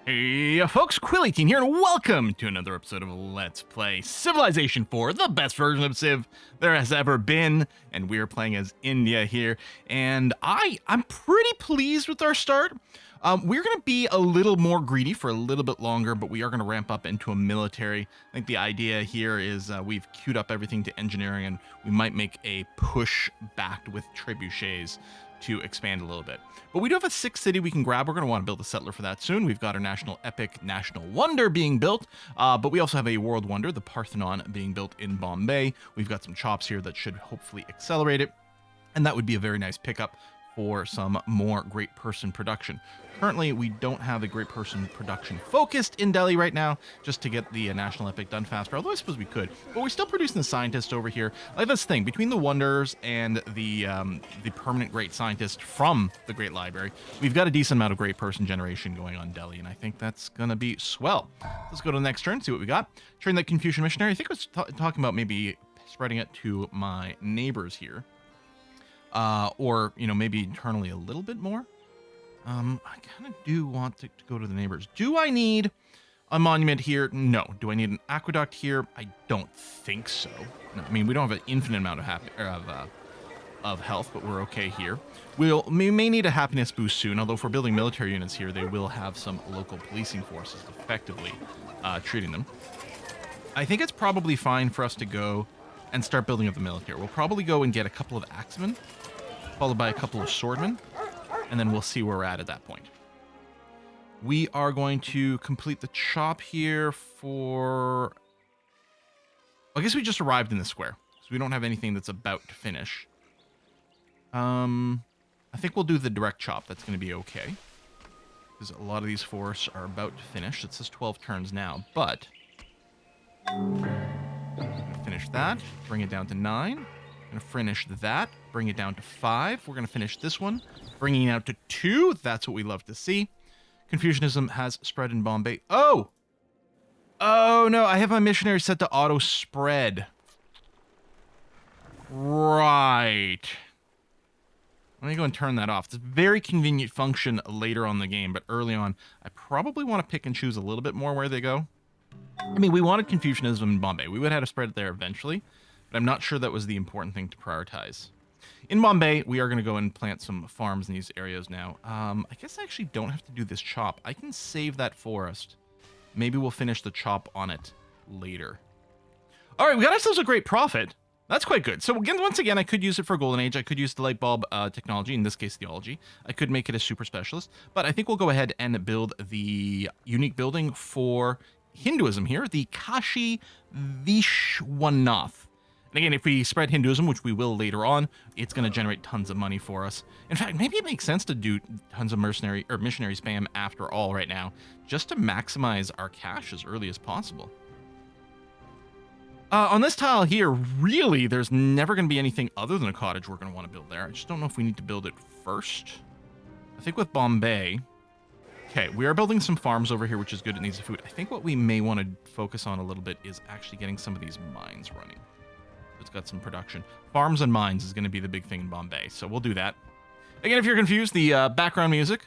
Hey folks, Quill18 here, and welcome to another episode of Let's Play Civilization 4, the best version of Civ there has ever been, and we're playing as India here, and I'm pretty pleased with our start. We're going to be a little more greedy for a little bit longer, but we are going to ramp up into a military. I think the idea here is we've queued up everything to engineering, and we might make a push back with trebuchets to expand a little bit. But we do have a 6th city we can grab. We're going to want to build a settler for that soon. We've got our national epic, national wonder being built, but we also have a world wonder, the Parthenon, being built in Bombay. We've got some chops here that should hopefully accelerate it, and that would be a very nice pickup for some more great person production. Currently, we don't have a great person production focused in Delhi right now, just to get the national epic done faster, although I suppose we could. But we're still producing the scientist over here. Like this thing, between the wonders and the permanent great scientist from the Great Library, we've got a decent amount of great person generation going on in Delhi, and I think that's going to be swell. Let's go to the next turn, see what we got. Train that Confucian missionary. I think I was talking about maybe spreading it to my neighbors here. Or, you know, maybe internally a little bit more. I kind of do want to go to the neighbors. Do I need a monument here? No. Do I need an aqueduct here? I don't think so. No, I mean, we don't have an infinite amount of health, but we're okay here. We may need a happiness boost soon, although if we're building military units here, they will have some local policing forces effectively treating them. I think it's probably fine for us to go and start building up the military. We'll probably go and get a couple of axemen, followed by a couple of swordmen, and then we'll see where we're at that point. We are going to complete the chop here for... I guess we just arrived in the square, so we don't have anything that's about to finish. I think we'll do the direct chop. That's going to be okay, because a lot of these forests are about to finish. It says 12 turns now, but... finish that, bring it down to 9. Gonna finish that, bring it down to 5. We're gonna finish this one, bringing it out to 2. That's what we love to see. Confucianism has spread in Bombay. Oh no, I have my missionary set to auto spread. Right. Let me go and turn that off. It's a very convenient function later on in the game, but early on, I probably want to pick and choose a little bit more where they go. I mean, we wanted Confucianism in Bombay. We would have had to spread it there eventually, but I'm not sure that was the important thing to prioritize. In Bombay, we are going to go and plant some farms in these areas now. I guess I actually don't have to do this chop. I can save that forest. Maybe we'll finish the chop on it later. All right, we got ourselves a great profit. That's quite good. So again, once again, I could use it for Golden Age. I could use the light bulb technology, in this case, theology. I could make it a super specialist, but I think we'll go ahead and build the unique building for Hinduism here, the Kashi Vishwanath. And again, if we spread Hinduism, which we will later on, it's going to generate tons of money for us. In fact, maybe it makes sense to do tons of mercenary or missionary spam after all right now, just to maximize our cash as early as possible. On this tile here, really, there's never going to be anything other than a cottage we're going to want to build there. I just don't know if we need to build it first. I think with Bombay... Okay, we are building some farms over here, which is good. It needs the food. I think what we may want to focus on a little bit is actually getting some of these mines running. It's got some production. Farms and mines is going to be the big thing in Bombay, so we'll do that. Again, if you're confused, the background music,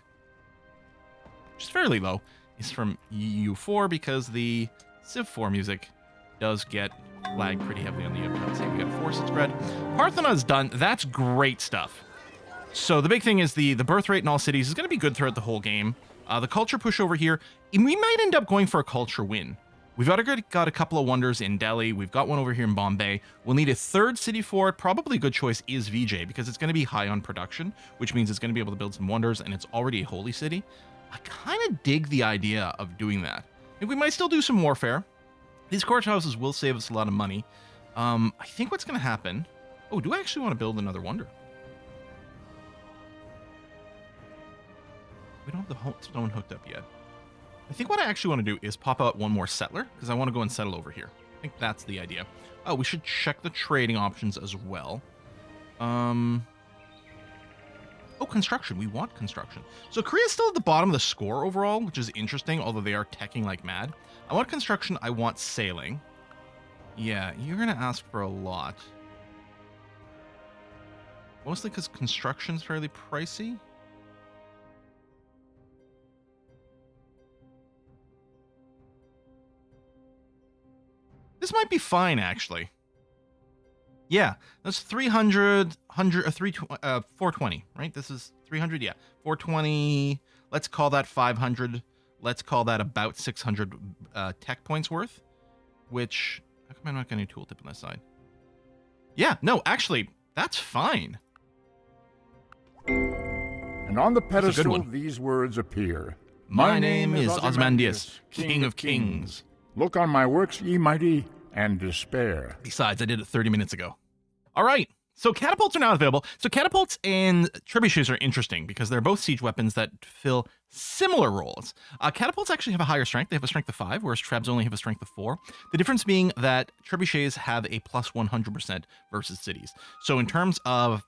which is fairly low, is from EU4 because the Civ 4 music does get flagged pretty heavily on the uptime. So we got a force spread. Parthenon's done. That's great stuff. So the big thing is the birth rate in all cities is going to be good throughout the whole game. The culture push over here, we might end up going for a culture win. We've already got a couple of wonders in Delhi. We've got one over here in Bombay. We'll need a 3rd city for it. Probably a good choice is Vijay because it's going to be high on production, which means it's going to be able to build some wonders, and it's already a holy city. I kind of dig the idea of doing that. I think we might still do some warfare. These courthouses will save us a lot of money. I think what's going to happen... Oh, do I actually want to build another wonder? We don't have the stone hooked up yet. I think what I actually want to do is pop out one more settler, because I want to go and settle over here. I think that's the idea. Oh, we should check the trading options as well. Oh, construction. We want construction. So Korea's still at the bottom of the score overall, which is interesting, although they are teching like mad. I want construction. I want sailing. Yeah, you're going to ask for a lot. Mostly because construction's fairly pricey. This might be fine, actually. Yeah, that's 300, 420, right? This is 300, yeah. 420, let's call that 500. Let's call that about 600 tech points worth, which, how come I'm not getting a tooltip on this side? Yeah, no, actually, that's fine. And on the pedestal, these words appear. My name is Ozymandias, King of Kings. Look on my works, ye mighty, and despair. Besides, I did it 30 minutes ago. All right, so catapults are now available. So catapults and trebuchets are interesting because they're both siege weapons that fill similar roles. Catapults actually have a higher strength. They have a strength of 5, whereas trebs only have a strength of 4. The difference being that trebuchets have a plus 100% versus cities. So in terms of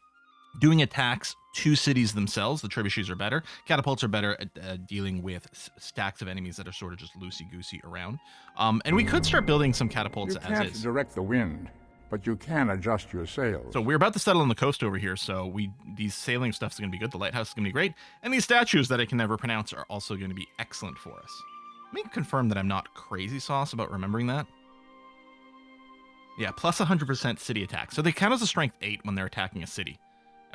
doing attacks to cities themselves, the trebuchets are better. Catapults are better at dealing with stacks of enemies that are sort of just loosey-goosey around. And we could start building some catapults as is. You can't direct the wind, but you can adjust your sails. So we're about to settle on the coast over here, so these sailing stuff's going to be good. The lighthouse is going to be great. And these statues that I can never pronounce are also going to be excellent for us. Let me confirm that I'm not crazy sauce about remembering that. Yeah, plus 100% city attack. So they count as a strength 8 when they're attacking a city.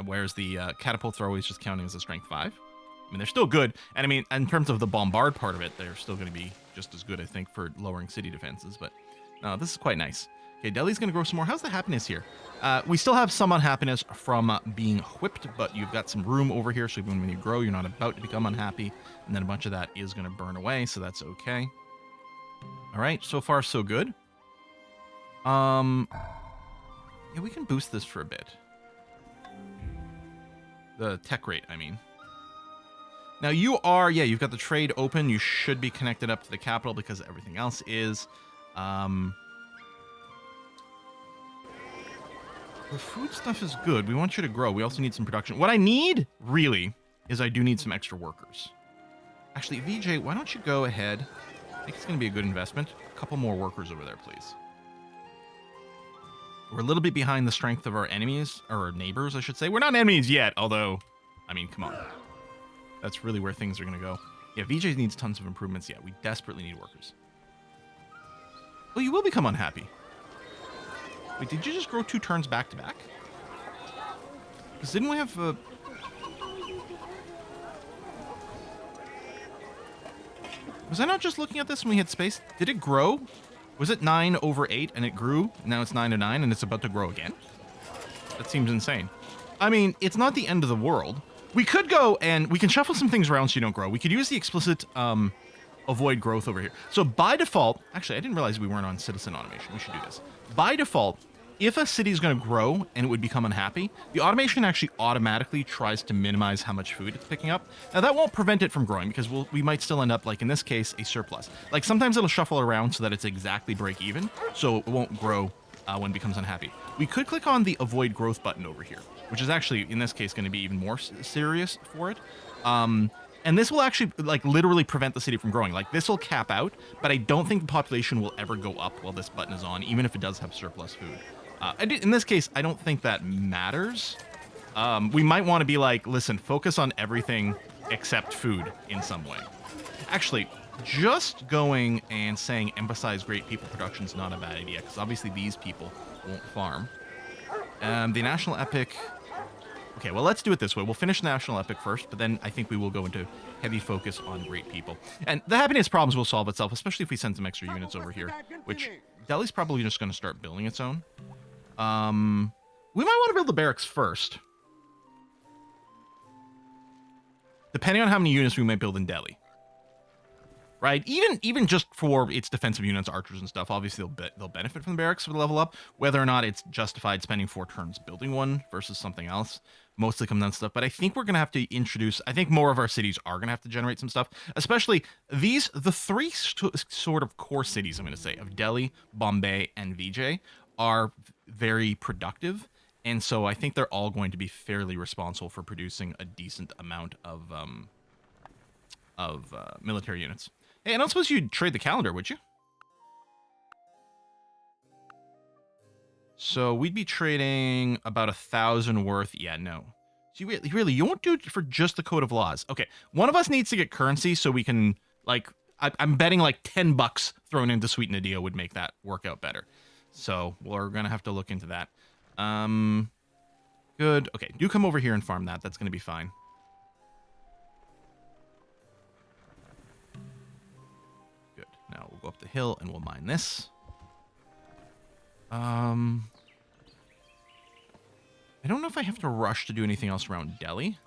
Whereas the catapults are always just counting as a strength 5. I mean, they're still good. And I mean, in terms of the bombard part of it, they're still going to be just as good, I think, for lowering city defenses. But no, this is quite nice. Okay, Delhi's going to grow some more. How's the happiness here? We still have some unhappiness from being whipped, but you've got some room over here. So even when you grow, you're not about to become unhappy. And then a bunch of that is going to burn away. So that's okay. All right. So far, so good. Yeah, we can boost this for a bit. The tech rate, I mean. Now you are, yeah, you've got the trade open. You should be connected up to the capital because everything else is. The food stuff is good. We want you to grow. We also need some production. What I need, really, is I do need some extra workers. Actually, VJ, why don't you go ahead? I think it's going to be a good investment. A couple more workers over there, please. We're a little bit behind the strength of our enemies, or our neighbors, I should say. We're not enemies yet, although, I mean, come on. That's really where things are going to go. Yeah, VJ needs tons of improvements. Yeah, we desperately need workers. Oh, you will become unhappy. Wait, did you just grow 2 turns back to back? Because didn't we have Was I not just looking at this when we had space? Did it grow? Was it 9/8 and it grew? Now it's 9/9 and it's about to grow again? That seems insane. I mean, it's not the end of the world. We could go and we can shuffle some things around so you don't grow. We could use the explicit avoid growth over here. So by default, actually, I didn't realize we weren't on citizen automation. We should do this. By default, if a city is going to grow and it would become unhappy, the automation actually automatically tries to minimize how much food it's picking up. Now, that won't prevent it from growing because we might still end up, like in this case, a surplus. Like sometimes it'll shuffle around so that it's exactly break even, so it won't grow when it becomes unhappy. We could click on the avoid growth button over here, which is actually, in this case, going to be even more serious for it. And this will actually, like, literally prevent the city from growing. Like, this will cap out, but I don't think the population will ever go up while this button is on, even if it does have surplus food. In this case, I don't think that matters. We might want to be like, listen, focus on everything except food in some way. Actually, just going and saying emphasize great people production is not a bad idea, because obviously these people won't farm. The national epic... Okay, well, let's do it this way. We'll finish National Epic first, but then I think we will go into heavy focus on great people. And the happiness problems will solve itself, especially if we send some extra units over here, which Delhi's probably just going to start building its own. We might want to build the barracks first. Depending on how many units we might build in Delhi. Right? Even just for its defensive units, archers and stuff, obviously they'll benefit from the barracks for the level up. Whether or not it's justified spending 4 turns building one versus something else mostly comes down to stuff. But I think we're going to have to introduce, I think more of our cities are going to have to generate some stuff. Especially the 3 sort of core cities, I'm going to say, of Delhi, Bombay, and Vijay are very productive. And so I think they're all going to be fairly responsible for producing a decent amount of military units. Hey, I don't suppose you'd trade the calendar, would you? So we'd be trading about 1,000 worth. Yeah, no. So you won't do it for just the Code of Laws. Okay, one of us needs to get currency so we can, like, I'm betting like $10 thrown into Sweet Nadia would make that work out better. So we're going to have to look into that. Good. Okay, do come over here and farm that. That's going to be fine. Good. Now we'll go up the hill and we'll mine this. I don't know if I have to rush to do anything else around Delhi.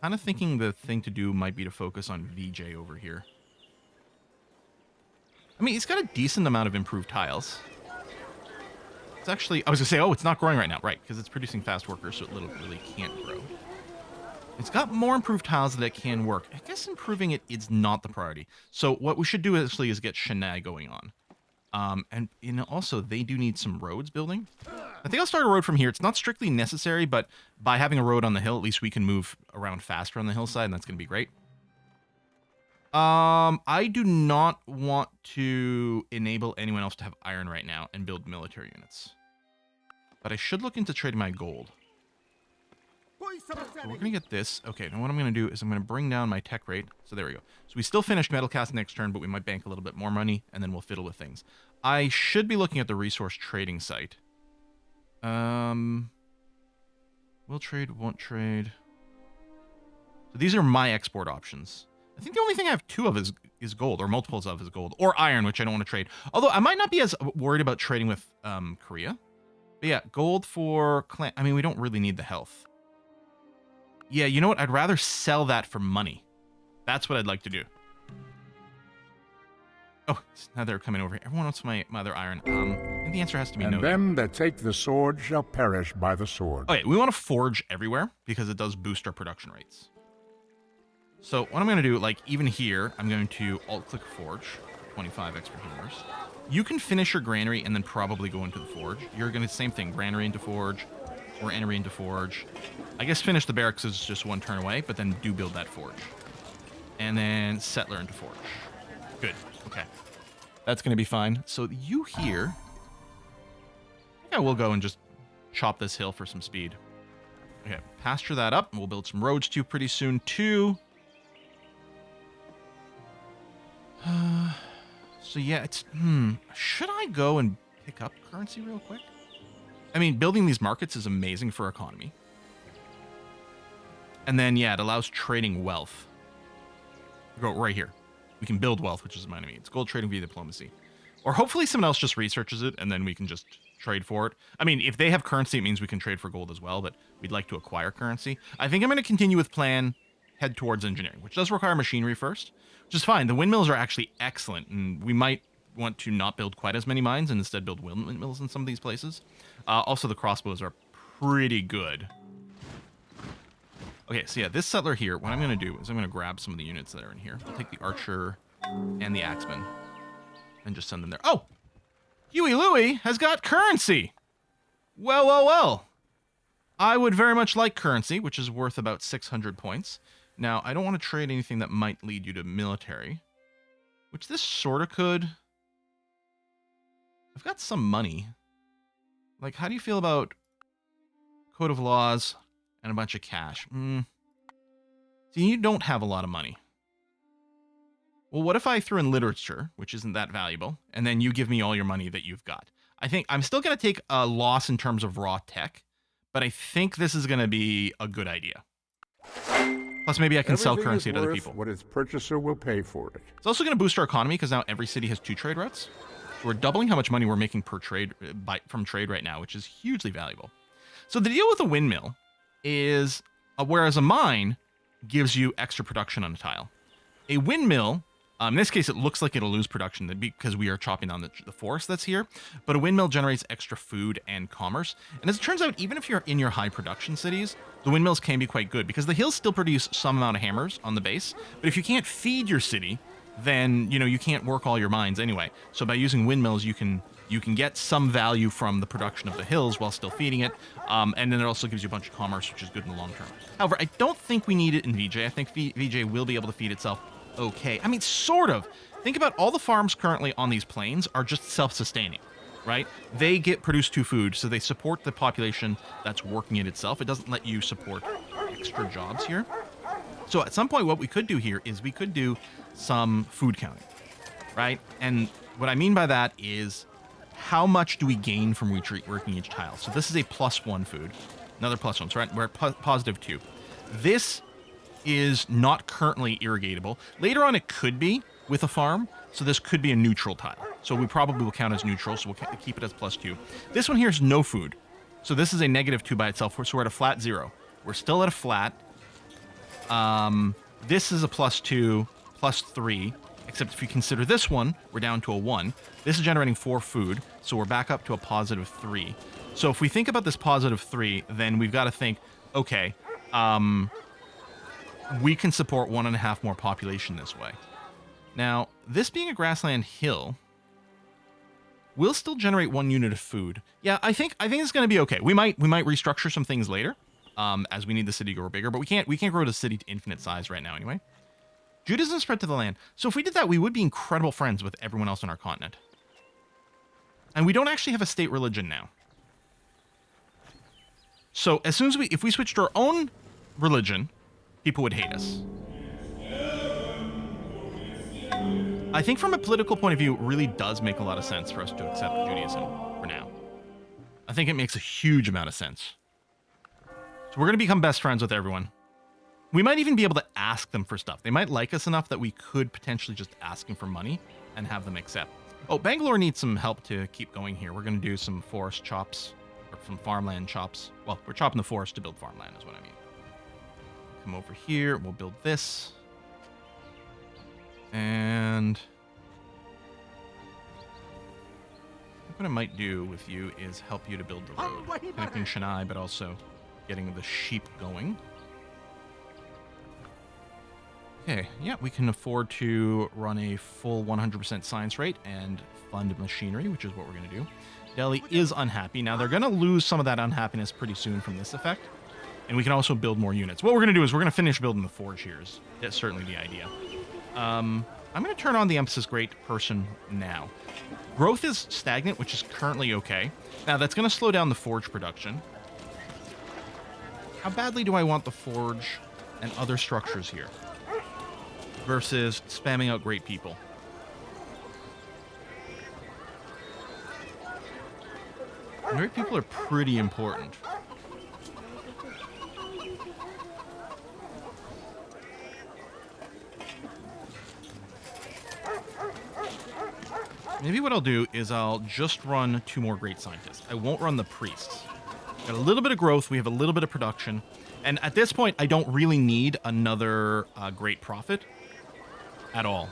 Kind of thinking the thing to do might be to focus on VJ over here. I mean, it's got a decent amount of improved tiles. It's actually, I was going to say, oh, it's not growing right now. Right, because it's producing fast workers, so it really can't grow. It's got more improved tiles that it can work. I guess improving it is not the priority. So what we should do actually is get Shana going on. And you know, also, they do need some roads building. I think I'll start a road from here. It's not strictly necessary, but by having a road on the hill, at least we can move around faster on the hillside, and that's going to be great. I do not want to enable anyone else to have iron right now and build military units. But I should look into trading my gold. So we're going to get this. Okay, now what I'm going to do is I'm going to bring down my tech rate. So there we go. So we still finished metal cast next turn, but we might bank a little bit more money, and then we'll fiddle with things. I should be looking at the resource trading site. Will trade, won't trade. So these are my export options. I think the only thing I have two of is gold, or multiples of is gold, or iron, which I don't want to trade. Although I might not be as worried about trading with Korea. But yeah, gold for clan. I mean, we don't really need the health. Yeah, you know what? I'd rather sell that for money. That's what I'd like to do. Oh, now they're coming over here. Everyone wants my other iron. I think the answer has to be no. And them that take the sword shall perish by the sword. Okay, we want to forge everywhere because it does boost our production rates. So what I'm going to do, like even here, I'm going to alt-click Forge, 25 extra hammers. You can finish your granary and then probably go into the Forge. You're going to, same thing, granary into Forge, or entry into Forge. I guess finish the barracks is just one turn away, but then do build that Forge. And then settler into Forge. Good, okay. That's going to be fine. So you here, I think I will go and just chop this hill for some speed. Okay, pasture that up, and we'll build some roads too pretty soon too. So yeah, it's, should I go and pick up currency real quick? I mean, building these markets is amazing for economy. And then, yeah, it allows trading wealth. Go right here. We can build wealth, which is my enemy. It's gold trading via diplomacy. Or hopefully someone else just researches it, and then we can just trade for it. I mean, if they have currency, it means we can trade for gold as well, but we'd like to acquire currency. I think I'm going to continue with plan, head towards engineering, which does require machinery first, which is fine. The windmills are actually excellent, and we might want to not build quite as many mines and instead build windmills in some of these places. Also, the crossbows are pretty good. Okay, so yeah, this settler here, what I'm going to do is I'm going to grab some of the units that are in here. I'll take the archer and the axeman and just send them there. Oh! Huey Louie has got currency! Well, well, well. I would very much like currency, which is worth about 600 points. Now, I don't want to trade anything that might lead you to military, which this sort of could. I've got some money. Like, how do you feel about code of laws and a bunch of cash? See, you don't have a lot of money. Well, what if I threw in literature, which isn't that valuable, and then you give me all your money that you've got? I think I'm still going to take a loss in terms of raw tech, but I think this is going to be a good idea. Plus, maybe I can sell currency to other people. What its purchaser will pay for it. It's also going to boost our economy because now every city has 2 trade routes. So we're doubling how much money we're making per trade from trade right now, which is hugely valuable. So the deal with a windmill is, whereas a mine gives you extra production on a tile, a windmill, in this case, it looks like it'll lose production because we are chopping down the forest that's here, but a windmill generates extra food and commerce. And as it turns out, even if you're in your high production cities, the windmills can be quite good because the hills still produce some amount of hammers on the base. But if you can't feed your city, then, you know, you can't work all your mines anyway. So by using windmills, you can get some value from the production of the hills while still feeding it. And then it also gives you a bunch of commerce, which is good in the long term. However, I don't think we need it in VJ. I think VJ will be able to feed itself okay. I mean, sort of. Think about all the farms currently on these plains are just self-sustaining, right? They produce 2 food, so they support the population that's working it itself. It doesn't let you support extra jobs here. So at some point, what we could do here is we could do some food counting, right? And what I mean by that is how much do we gain from working each tile? So this is a +1 food, another +1, so we're at +2. This is not currently irrigatable. Later on, it could be with a farm, so this could be a neutral tile. So we probably will count as neutral, so we'll keep it as +2. This one here is no food, so this is a -2 by itself, so we're at a flat 0. We're still at a flat. This is a +2, +3, except if you consider this one, we're down to a 1. This is generating 4 food, so we're back up to a +3. So if we think about this +3, then we've got to think, okay, we can support 1.5 more population this way. Now, this being a grassland hill will still generate 1 unit of food. Yeah, I think it's going to be okay. We might restructure some things later, as we need the city to grow bigger, but we can't grow the city to infinite size right now anyway. Judaism spread to the land. So if we did that, we would be incredible friends with everyone else on our continent. And we don't actually have a state religion now. So as soon as if we switched to our own religion, people would hate us. I think from a political point of view, it really does make a lot of sense for us to accept Judaism for now. I think it makes a huge amount of sense. So we're going to become best friends with everyone. We might even be able to ask them for stuff. They might like us enough that we could potentially just ask them for money and have them accept. Oh, Bangalore needs some help to keep going here. We're going to do some forest chops, or some farmland chops. Well, we're chopping the forest to build farmland is what I mean. Come over here. We'll build this. And I think what I might do with you is help you to build the road. Connecting Chennai, but also getting the sheep going. Okay, yeah, we can afford to run a full 100% science rate and fund machinery, which is what we're going to do. Delhi is unhappy. Now, they're going to lose some of that unhappiness pretty soon from this effect. And we can also build more units. What we're going to do is we're going to finish building the forge here. That's certainly the idea. I'm going to turn on the emphasis grade person now. Growth is stagnant, which is currently okay. Now, that's going to slow down the forge production. How badly do I want the forge and other structures here versus spamming out great people? Great people are pretty important. Maybe what I'll do is I'll just run 2 more great scientists. I won't run the priests. Got a little bit of growth. We have a little bit of production. And at this point, I don't really need another great prophet at all.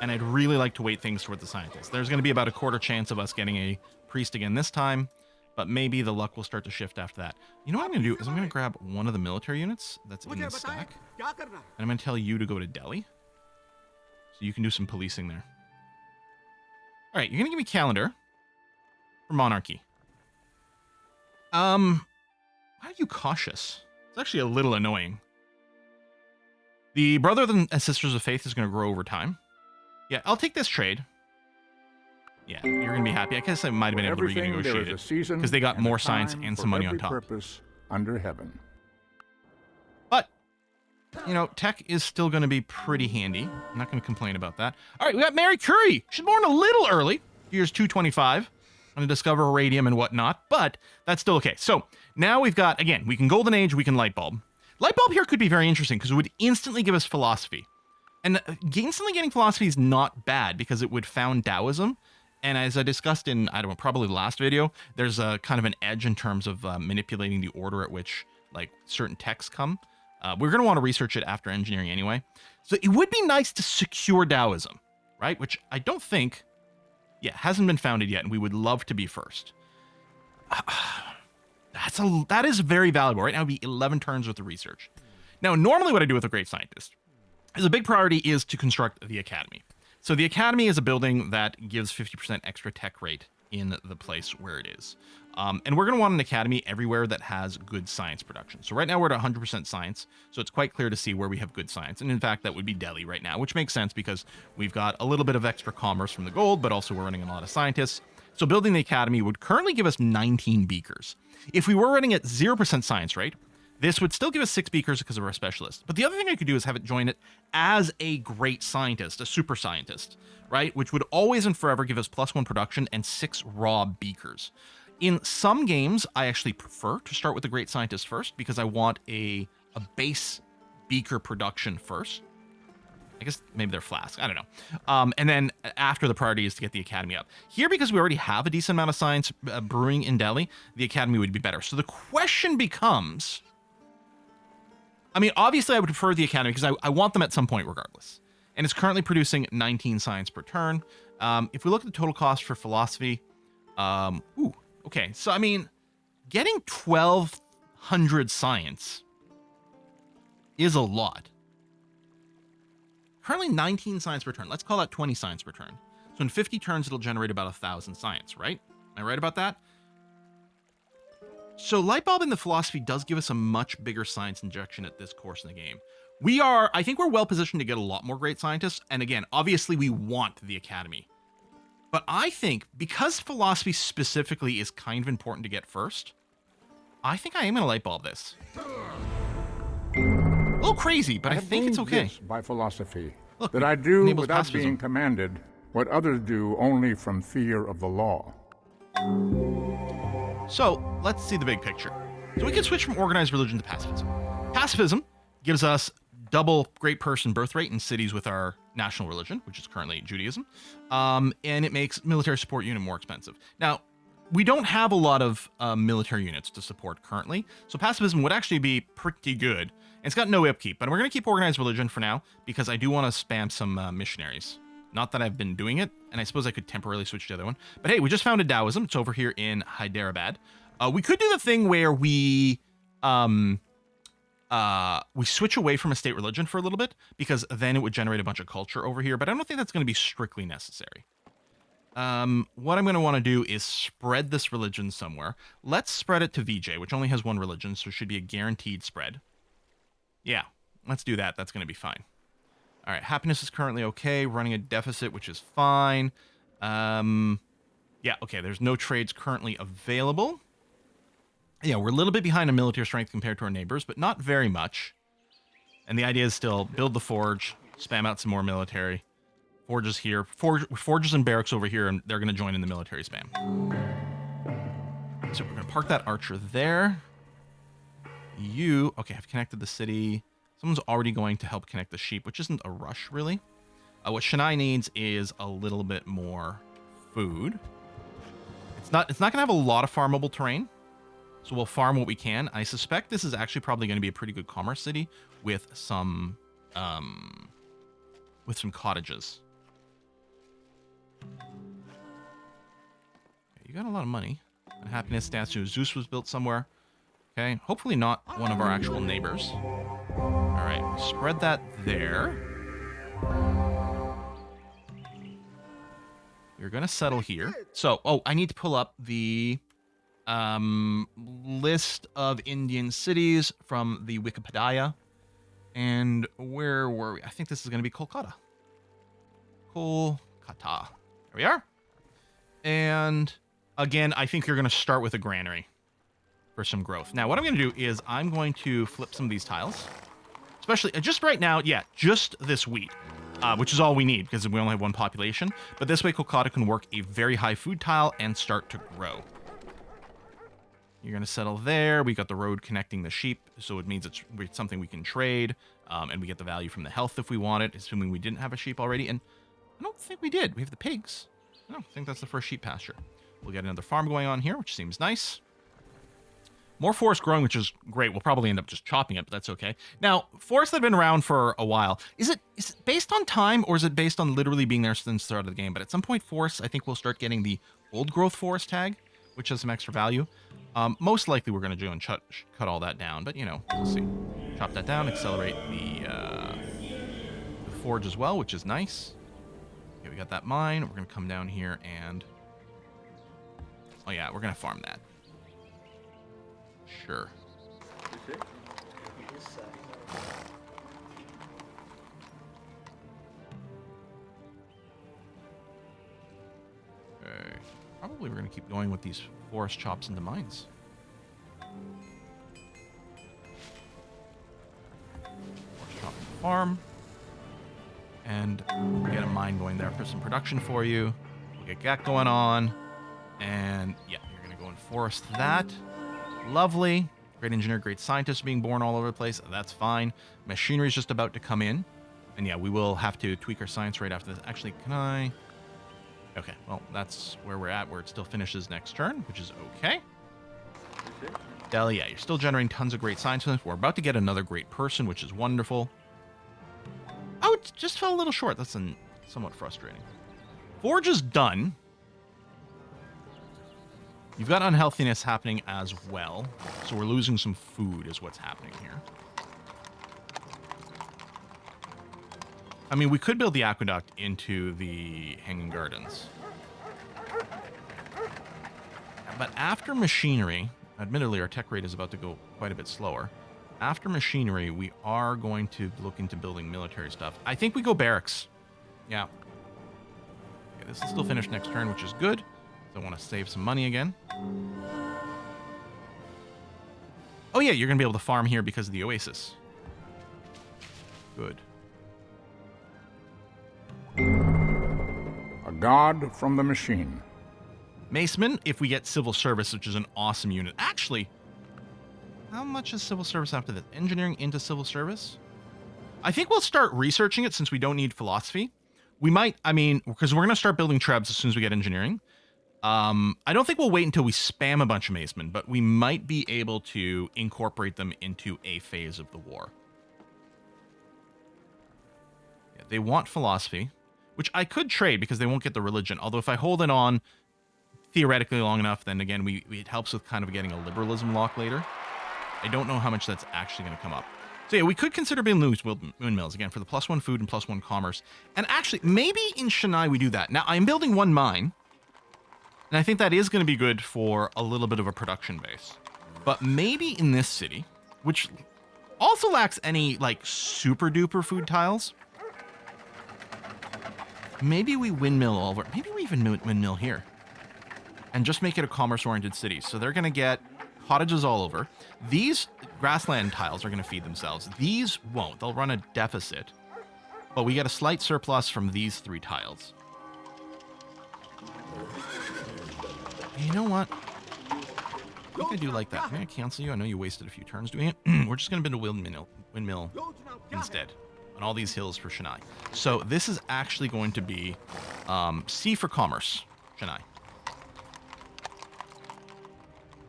And I'd really like to weight things toward the scientists. There's going to be about a 1/4 chance of us getting a priest again this time. But maybe the luck will start to shift after that. You know what I'm going to do is I'm going to grab one of the military units that's in the stack. And I'm going to tell you to go to Delhi. So you can do some policing there. All right, you're going to give me calendar for monarchy. Why are you cautious? It's actually a little annoying. The Brothers and Sisters of Faith is going to grow over time. Yeah, I'll take this trade. Yeah, you're going to be happy. I guess I might have been able to renegotiate it because they got more science and some money on top. Purpose under heaven. But, you know, tech is still going to be pretty handy. I'm not going to complain about that. All right, we got Mary Curie. She's born a little early. Years 225. Going to discover radium and whatnot, but that's still okay. So now we've got, again, we can golden age, we can light bulb. Light bulb here could be very interesting because it would instantly give us philosophy. And instantly getting philosophy is not bad because it would found Taoism. And as I discussed in, I don't know, probably the last video, there's a kind of an edge in terms of manipulating the order at which like certain texts come. We're going to want to research it after engineering anyway. So it would be nice to secure Taoism, right? Which I don't think, hasn't been founded yet, and we would love to be first. That is very valuable. Right now, it would be 11 turns worth of research. Now, normally what I do with a great scientist is a big priority is to construct the academy. So the academy is a building that gives 50% extra tech rate in the place where it is. And we're going to want an academy everywhere that has good science production. So right now we're at 100% science. So it's quite clear to see where we have good science. And in fact, that would be Delhi right now, which makes sense because we've got a little bit of extra commerce from the gold, but also we're running a lot of scientists. So building the academy would currently give us 19 beakers. If we were running at 0% science rate, This would still give us 6 beakers because of our specialist. But the other thing I could do is have it join it as a great scientist, a super scientist, right? Which would always and forever give us +1 production and 6 raw beakers. In some games, I actually prefer to start with the great scientist first because I want a base beaker production first. I guess maybe they're flasks. I don't know. And then after, the priority is to get the academy up. Here, because we already have a decent amount of science brewing in Delhi, the academy would be better. So the question becomes, I mean, obviously I would prefer the academy because I want them at some point regardless. And it's currently producing 19 science per turn. If we look at the total cost for philosophy, okay. So, I mean, getting 1,200 science is a lot. Currently 19 science per turn. Let's call that 20 science per turn. So in 50 turns, it'll generate about 1,000 science, right? Am I right about that? So Lightbulb in the philosophy does give us a much bigger science injection at this course in the game. I think we're well positioned to get a lot more great scientists. And again, obviously we want the academy. But I think because philosophy specifically is kind of important to get first, I think I am going to Lightbulb this. A little crazy, but I think it's okay. By philosophy, Look, that I do enables without pacifism. being commanded what others do only from fear of the law. So let's see the big picture. So we can switch from organized religion to pacifism. Pacifism gives us double great person birth rate in cities with our national religion, which is currently Judaism, and it makes military support unit more expensive. Now, we don't have a lot of military units to support currently, so pacifism would actually be pretty good. And it's got no upkeep, but we're going to keep organized religion for now because I do want to spam some missionaries. Not that I've been doing it, and I suppose I could temporarily switch to the other one. But hey, we just founded Taoism. It's over here in Hyderabad. We could do the thing where we switch away from a state religion for a little bit because then it would generate a bunch of culture over here, but I don't think that's going to be strictly necessary. What I'm going to want to do is spread this religion somewhere. Let's spread it to VJ, which only has one religion, so it should be a guaranteed spread. Yeah, let's do that. That's going to be fine. All right, happiness is currently okay. Running a deficit, which is fine. Yeah, okay, there's no trades currently available. Yeah, we're a little bit behind in military strength compared to our neighbors, but not very much. And the idea is still build the forge, spam out some more military. Forges here, forges and barracks over here, and they're going to join in the military spam. So we're going to park that archer there. Okay, I've connected the city. Someone's already going to help connect the sheep, which isn't a rush, really. What Shania needs is a little bit more food. It's not going to have a lot of farmable terrain, so we'll farm what we can. I suspect this is actually probably going to be a pretty good commerce city with some cottages. Okay, you got a lot of money. And happiness statue. Zeus was built somewhere. Okay, hopefully not one of our actual neighbors. All right, spread that there. We're going to settle here. So, I need to pull up the list of Indian cities from the Wikipedia. And where were we? I think this is going to be Kolkata. Kolkata. There we are. And again, I think you're going to start with a granary for some growth. Now, what I'm going to do is I'm going to flip some of these tiles. Especially, just right now, yeah, just this wheat, which is all we need because we only have one population. But this way, Kolkata can work a very high food tile and start to grow. You're going to settle there. We got the road connecting the sheep, so it means it's something we can trade, and we get the value from the health if we want it, assuming we didn't have a sheep already. And I don't think we did. We have the pigs. I don't think that's the first sheep pasture. We'll get another farm going on here, which seems nice. More forest growing, which is great. We'll probably end up just chopping it, but that's okay. Now, forests that have been around for a while, is it based on time or is it based on literally being there since the start of the game? But at some point, forests, I think we'll start getting the old growth forest tag, which has some extra value. Most likely we're going to do and cut all that down, but we'll see. Chop that down, accelerate the forge as well, which is nice. Okay, we got that mine. We're going to come down here and... Oh yeah, we're going to farm that. Sure. Okay. Probably we're going to keep going with these forest chops into mines. farm. And we'll get a mine going there for some production for you. We'll get that going on. And yeah, you're going to go and forest that. Lovely. Great engineer, great scientist being born all over the place. That's fine. Machinery is just about to come in. And yeah, we will have to tweak our science right after this. Actually, can I? Okay, well, that's where we're at, where it still finishes next turn, which is okay. Dell, yeah, you're still generating tons of great scientists. We're about to get another great person, which is wonderful. Oh, it just fell a little short. That's somewhat frustrating. Forge is done. You've got unhealthiness happening as well. So we're losing some food is what's happening here. I mean, we could build the aqueduct into the Hanging Gardens. But after machinery, admittedly our tech rate is about to go quite a bit slower. After machinery, we are going to look into building military stuff. I think we go barracks. Yeah. Okay, this will still finish next turn, which is good. I want to save some money again. Oh yeah, you're going to be able to farm here because of the oasis. Good. A god from the machine. Maceman, if we get civil service, which is an awesome unit. Actually, how much is civil service after this? Engineering into civil service? I think we'll start researching it since we don't need philosophy. We might, I mean, because we're going to start building trebs as soon as we get engineering. I don't think we'll wait until we spam a bunch of Macemen, but we might be able to incorporate them into a phase of the war. Yeah, they want philosophy, which I could trade because they won't get the religion. Although if I hold it on theoretically long enough, then again, it helps with kind of getting a liberalism lock later. I don't know how much that's actually going to come up. So yeah, we could consider building windmills again for the +1 food and +1 commerce. And actually, maybe in Chennai we do that. Now, I'm building one mine. And I think that is going to be good for a little bit of a production base. But maybe in this city, which also lacks any, like, super duper food tiles, maybe we windmill all over. Maybe we even windmill here. And just make it a commerce-oriented city. So they're going to get cottages all over. These grassland tiles are going to feed themselves. These won't. They'll run a deficit. But we get a slight surplus from these 3 tiles. You know what? I think I do like that. I'm going to cancel you. I know you wasted a few turns doing it. We're just going to build a windmill instead on all these hills for Chennai. So this is actually going to be C for commerce, Chennai.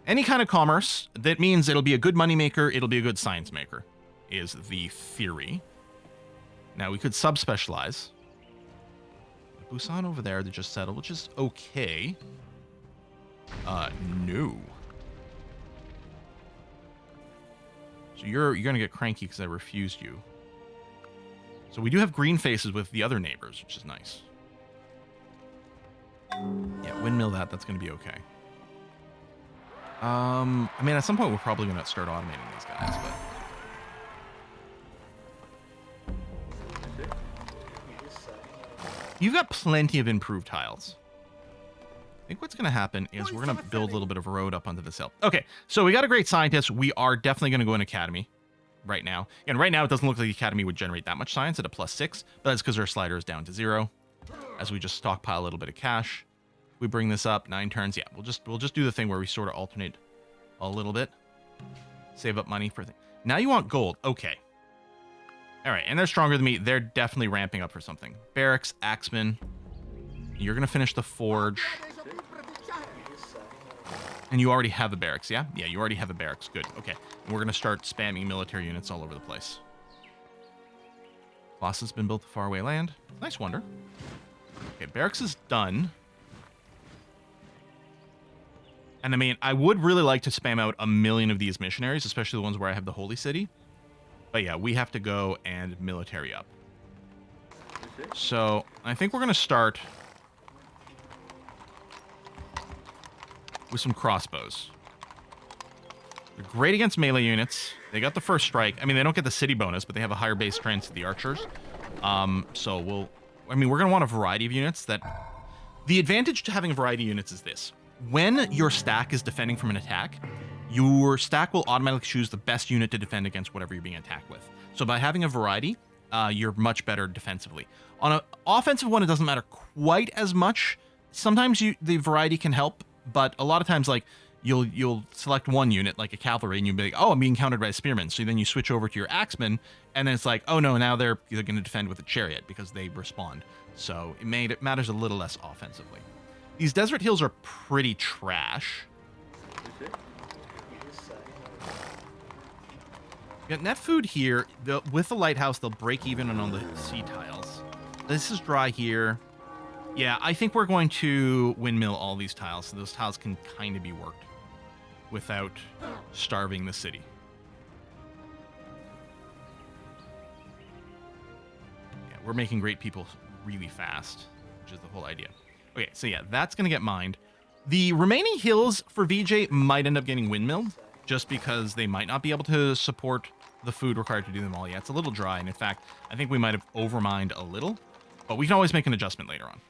Any kind of commerce, that means it'll be a good money maker, it'll be a good science maker, is the theory. Now, we could subspecialize. Busan over there, they just settled, which is okay. No. So you're gonna get cranky because I refused you. So we do have green faces with the other neighbors, which is nice. Yeah, windmill that's gonna be okay. I mean, at some point we're probably gonna start automating these guys, but you've got plenty of improved tiles. I think what's going to happen is we're going to build a little bit of a road up onto this hill. Okay, so we got a great scientist. We are definitely going to go in academy right now. And right now, it doesn't look like the academy would generate that much science at a +6, but that's because our slider is down to 0. As we just stockpile a little bit of cash, we bring this up 9 turns. Yeah, we'll just do the thing where we sort of alternate a little bit, save up money for things. Now you want gold. Okay. All right, and they're stronger than me. They're definitely ramping up for something. Barracks, axemen. You're going to finish the forge. And you already have a barracks, yeah? Yeah, you already have a barracks. Good. Okay. And we're going to start spamming military units all over the place. Colossus has been built to faraway land. Nice wonder. Okay, barracks is done. And I mean, I would really like to spam out 1 million of these missionaries, especially the ones where I have the Holy City. But yeah, we have to go and military up. So I think we're going to start with some crossbows. They're great against melee units. They got the first strike. I mean, they don't get the city bonus, but they have a higher base strength to the archers. So we're going to want a variety of units. The advantage to having a variety of units is this. When your stack is defending from an attack, your stack will automatically choose the best unit to defend against whatever you're being attacked with. So by having a variety, you're much better defensively. On an offensive one, it doesn't matter quite as much. Sometimes the variety can help, but a lot of times, like, you'll select one unit, like a cavalry, and you'll be like, oh, I'm being countered by a spearman. So then you switch over to your axemen, and then it's like, oh no, now they're going to defend with a chariot because they respond. So it matters a little less offensively. These desert hills are pretty trash. Got net food here. With the lighthouse, they'll break even on all the sea tiles. This is dry here. Yeah, I think we're going to windmill all these tiles, so those tiles can kind of be worked without starving the city. Yeah, we're making great people really fast, which is the whole idea. Okay, so yeah, that's going to get mined. The remaining hills for VJ might end up getting windmilled, just because they might not be able to support the food required to do them all. Yeah, it's a little dry, and in fact, I think we might have overmined a little, but we can always make an adjustment later on.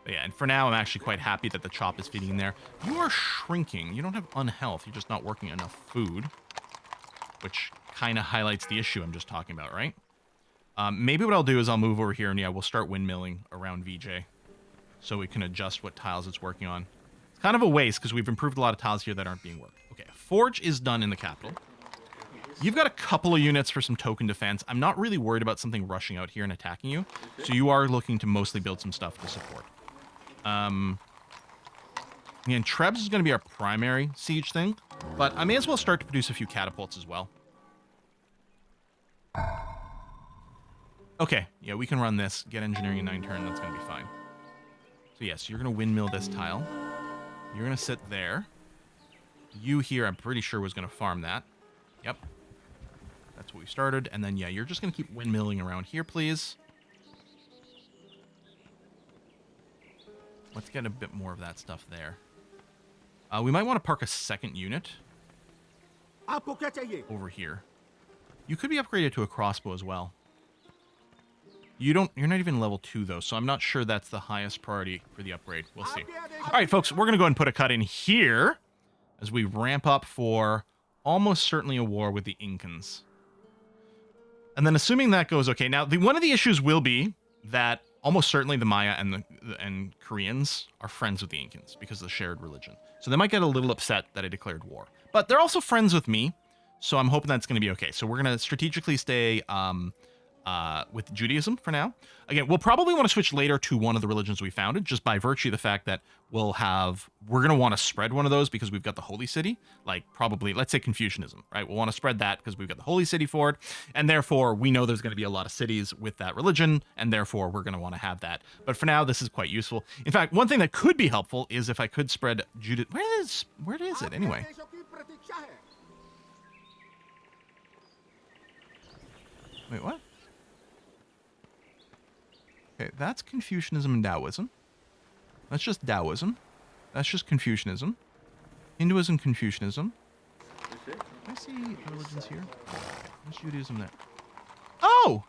But yeah, and for now, I'm actually quite happy that the chop is feeding in there. You are shrinking. You don't have unhealth. You're just not working enough food, which kind of highlights the issue I'm just talking about, right? Maybe what I'll do is I'll move over here, and yeah, we'll start windmilling around VJ so we can adjust what tiles it's working on. It's kind of a waste because we've improved a lot of tiles here that aren't being worked. Okay, forge is done in the capital. You've got a couple of units for some token defense. I'm not really worried about something rushing out here and attacking you, so you are looking to mostly build some stuff to support. Again, Trebs is going to be our primary siege thing, but I may as well start to produce a few catapults as well. Okay, yeah, we can run this. Get engineering in 9 turn. That's going to be fine. So yes, you're going to windmill this tile. You're going to sit there. You here, I'm pretty sure, was going to farm that. Yep. That's what we started. And then, yeah, you're just going to keep windmilling around here, please. Let's get a bit more of that stuff there. We might want to park a second unit over here. You could be upgraded to a crossbow as well. You're not even level 2 though, so I'm not sure that's the highest priority for the upgrade. We'll see. All right, folks, we're going to go ahead and put a cut in here as we ramp up for almost certainly a war with the Incans. And then assuming that goes okay. Now, one of the issues will be that almost certainly the Maya and Koreans are friends with the Incans because of the shared religion. So they might get a little upset that I declared war. But they're also friends with me, so I'm hoping that's going to be okay. So we're going to strategically stay with Judaism for now. Again, we'll probably want to switch later to one of the religions we founded, just by virtue of the fact that we're going to want to spread one of those because we've got the holy city, like probably, let's say Confucianism, right? We'll want to spread that because we've got the holy city for it, and therefore we know there's going to be a lot of cities with that religion, and therefore we're going to want to have that. But for now, this is quite useful. In fact, one thing that could be helpful is if I could spread Judah. Where is it anyway? Wait, what? Okay, that's Confucianism and Taoism. That's just Taoism. That's just Confucianism. Hinduism, Confucianism. Can I see the religions here? There's Judaism there. Oh!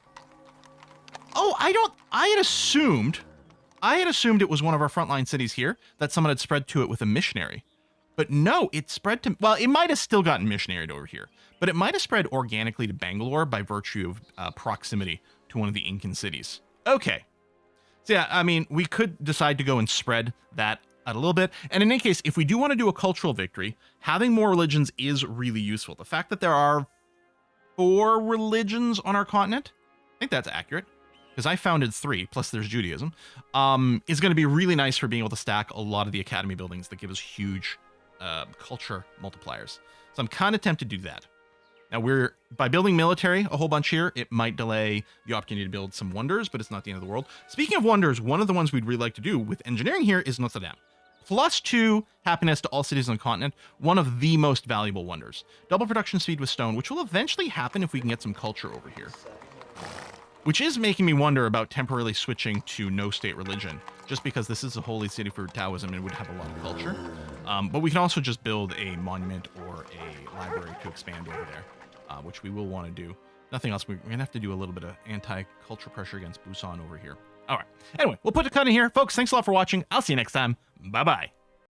Oh, I had assumed it was one of our frontline cities here, that someone had spread to it with a missionary. But no, it spread to, well, it might have still gotten missionaried over here, but it might have spread organically to Bangalore by virtue of proximity to one of the Incan cities. Okay. So yeah, I mean, we could decide to go and spread that out a little bit. And in any case, if we do want to do a cultural victory, having more religions is really useful. The fact that there are 4 religions on our continent, I think that's accurate, because I founded 3, plus there's Judaism, is going to be really nice for being able to stack a lot of the academy buildings that give us huge culture multipliers. So I'm kind of tempted to do that. Now by building military a whole bunch here, it might delay the opportunity to build some wonders, but it's not the end of the world. Speaking of wonders, one of the ones we'd really like to do with engineering here is Notre Dame. +2 happiness to all cities on the continent, one of the most valuable wonders. Double production speed with stone, which will eventually happen if we can get some culture over here. Which is making me wonder about temporarily switching to no state religion, just because this is a holy city for Taoism and would have a lot of culture. But we can also just build a monument or a library to expand over there, which we will want to do. Nothing else. We're going to have to do a little bit of anti-culture pressure against Busan over here. All right. Anyway, we'll put a cut in here. Folks, thanks a lot for watching. I'll see you next time. Bye-bye.